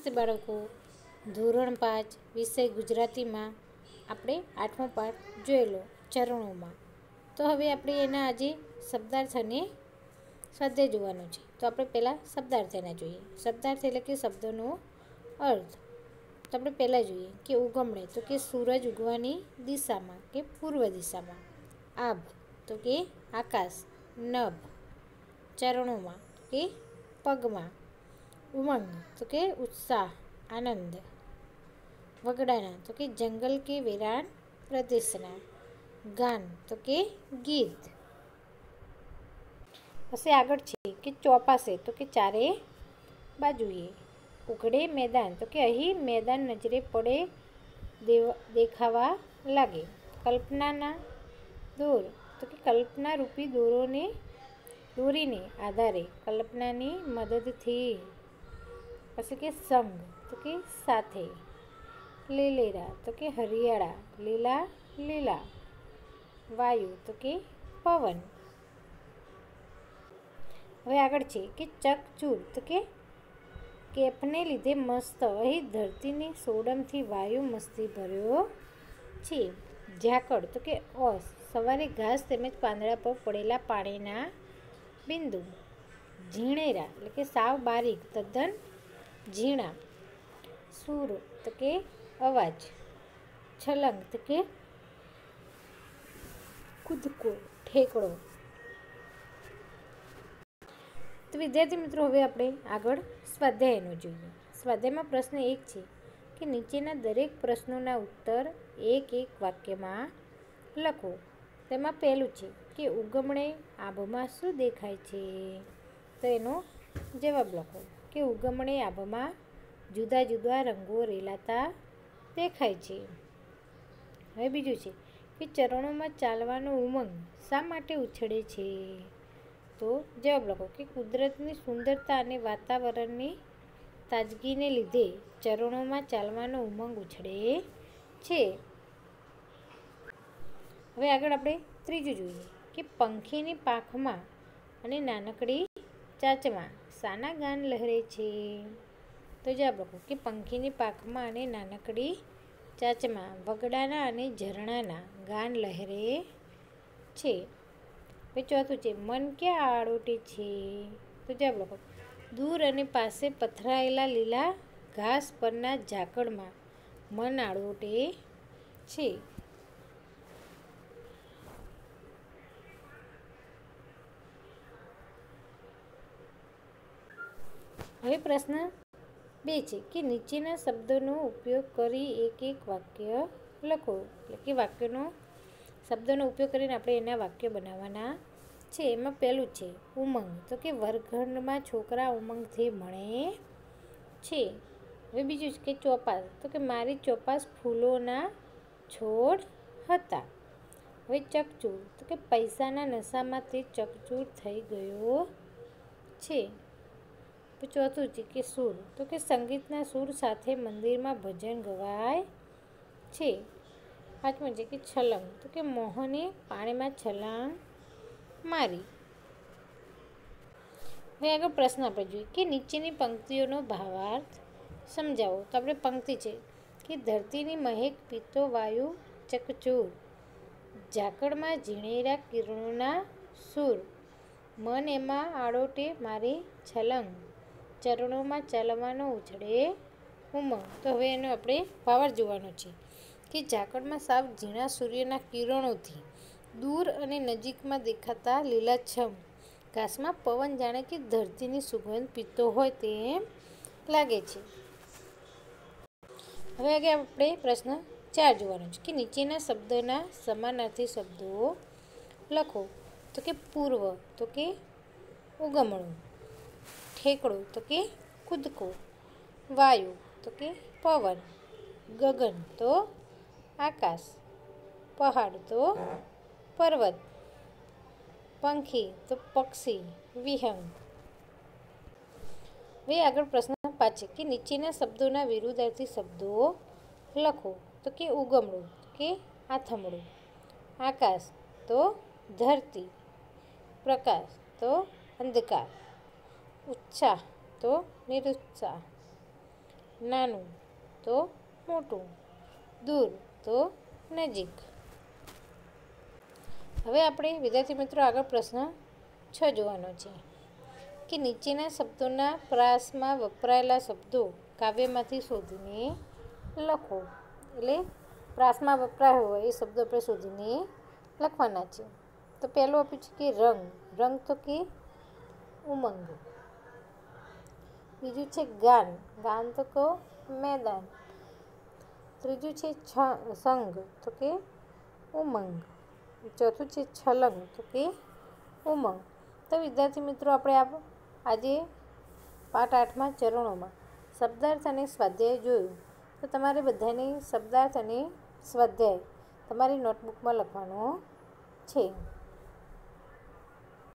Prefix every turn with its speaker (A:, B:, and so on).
A: નમસ્તે બાળકો, ધોરણ 5 વિષય ગુજરાતીમાં આપણે 8મો પાઠ જોયેલો ચરણોમાં. તો હવે આપણે એના આજે શબ્દાર્થ અને સ્વાધ્યાય જોવાનો છે. તો આપણે પહેલાં શબ્દાર્થ એના જોઈએ. શબ્દાર્થ એટલે કે શબ્દોનો અર્થ. તો આપણે પહેલાં જોઈએ કે ઉગમણે તો કે સૂરજ ઉગવાની દિશામાં કે પૂર્વ દિશામાં. આભ તો કે આકાશ. નભ ચરણોમાં કે પગમાં. ઉમંગ તો કે ઉત્સાહ આનંદ. વગડાના તો કે જંગલ કે વેરાન પ્રદેશના. ગાન તો કે ગીત. પછી આગળ છે કે ચોપાશે તો કે ચારે બાજુએ. ઉઘડે મેદાન તો કે અહીં મેદાન નજરે પડે દેખાવા લાગે. કલ્પનાના દોર તો કે કલ્પના રૂપી દોરીને આધારે કલ્પનાની મદદથી. પછી કે સંગ તો કે સાથે. લીલેરા તો કે હરિયાળા લીલા લીલા. વાયુ તો કે પવન. હવે આગળ છે કે ચકચૂર તો કે કેફને લીધે મસ્ત. અહીં ધરતીની સોડમથી વાયુ મસ્તી ભર્યો છે. ઝાકળ તો કે ઓસ સવારે ઘાસ તેમજ પાંદડા પર પડેલા પાણીના બિંદુ. ઝીણેરા એટલે કે સાવ બારીક તદ્દન ઝીણા. સૂર તો કે અવાજ. છલંગ તો કે કૂદકો ઠેકડો. તો વિદ્યાર્થી મિત્રો, હવે આપણે આગળ સ્વાધ્યાયનો જોઈએ. સ્વાધ્યાયમાં પ્રશ્ન 1 છે કે નીચેના દરેક પ્રશ્નોના ઉત્તર એક વાક્યમાં લખો. તેમાં પહેલું છે કે ઉગમણે આભમાં શું દેખાય છે? તો એનો જવાબ લખો કે ઉગમણે આભમાં જુદા જુદા રંગો રેલાતા દેખાય છે. હવે બીજું છે કે ચરણોમાં ચાલવાનો ઉમંગ શા માટે ઉછળે છે? તો જવાબ લખો કે કુદરતની સુંદરતા અને વાતાવરણની તાજગીને લીધે ચરણોમાં ચાલવાનો ઉમંગ ઉછળે છે. હવે આગળ આપણે ત્રીજું જોઈએ કે પંખીની પાંખમાં અને નાનકડી ચાંચમાં શાના ગાન લહેરે છે? તો જવાબ લખો કે પંખીની પાંખમાં અને નાનકડી ચાંચમાં વગડાના અને ઝરણાના ગાન લહેરે છે. હવે ચોથું છે મન ક્યાં આળોટે છે? તો જવાબ લખો દૂર અને પાસે પથરાયેલા લીલા ઘાસ પરના ઝાકળમાં મન આળોટે છે. હવે પ્રશ્ન 2 છે કે નીચેના શબ્દોનો ઉપયોગ કરી એક વાક્ય લખો. એટલે કે શબ્દોનો ઉપયોગ કરીને આપણે એના વાક્ય બનાવવાના છે. એમાં પહેલું છે ઉમંગ તો કે વર્ગખંડમાં છોકરા ઉમંગથી ભણે છે. હવે બીજું છે કે ચોપાસ તો કે મારી ચોપાસ ફૂલોના છોડ હતા. હવે ચકચૂર તો કે પૈસાના નશામાં તે ચકચૂર થઈ ગયો છે. ચોથું છે કે સૂર તો કે સંગીતના સૂર સાથે મંદિરમાં ભજન ગવાય છે. પાંચમું છે કે છલંગ તો કે મોહને પાણીમાં છલાંગ મારી. હવે આગળ પ્રશ્ન આપણે જોઈએ કે નીચેની પંક્તિઓનો ભાવાર્થ સમજાવો. તો આપણે પંક્તિ છે કે ધરતીની મહેક પીતો વાયુ ચકચૂર. ઝાકળમાં ઝીણેરા કિરણોના સૂર. મન એમાં આળોટે મારી છલંગ. ચરણોમાં ચાલવાનો ઉછળે ઉમંગ. તો હવે એનો આપણે ભાવાર્થ જોવાનો છે કે ઝાકળમાં સાવ ઝીણા સૂર્યના કિરણોથી દૂર અને નજીકમાં દેખાતા લીલાછમ ઘાસમાં પવન જાણે કે ધરતીની સુગંધ પીતો હોય તેમ લાગે છે. હવે આગળ આપણે પ્રશ્ન 4 જોવાનો છે કે નીચેના શબ્દોના સમાનાર્થી શબ્દો લખો. તો કે પૂર્વ તો કે ઉગમણું. ઠેકડો તો કે કૂદકો. વાયુ તો કે પવન. ગગન તો આકાશ. પહાડ તો પર્વત. પંખી તો પક્ષી વિહંગ. હવે આગળ પ્રશ્ન 5 છે કે નીચેના શબ્દોના વિરુદ્ધાર્થી શબ્દો લખો. તો કે ઉગમણું તો કે આથમણું. આકાશ તો ધરતી. પ્રકાશ તો અંધકાર. ઉત્સાહ તો નિરુત્સાહ. નાનું તો મોટું, દૂર તો નજીક. હવે આપણે વિદ્યાર્થી મિત્રો આગળ પ્રશ્ન 6 જોવાનો છે કે નીચેના શબ્દોના પ્રાસમાં વપરાયેલા શબ્દો કાવ્યમાંથી શોધીને લખો. એટલે પ્રાસમાં વપરાયો હોય એ શબ્દો આપણે શોધીને લખવાના છે. તો પહેલું આપ્યું છે કે રંગ. રંગ તો કે ઉમંગ. બીજું છે ગાન. ગાન તો કહો મેદાન. ત્રીજું છે સંગ તો કે ઉમંગ. ચોથું છે છલંગ તો કે ઉમંગ. તો વિદ્યાર્થી મિત્રો આપણે આજે પાઠ 8માં ચરણોમાં શબ્દાર્થ અને સ્વાધ્યાય જોયું. તો તમારે બધાને શબ્દાર્થ અને સ્વાધ્યાય તમારી નોટબુકમાં લખવાનો છે.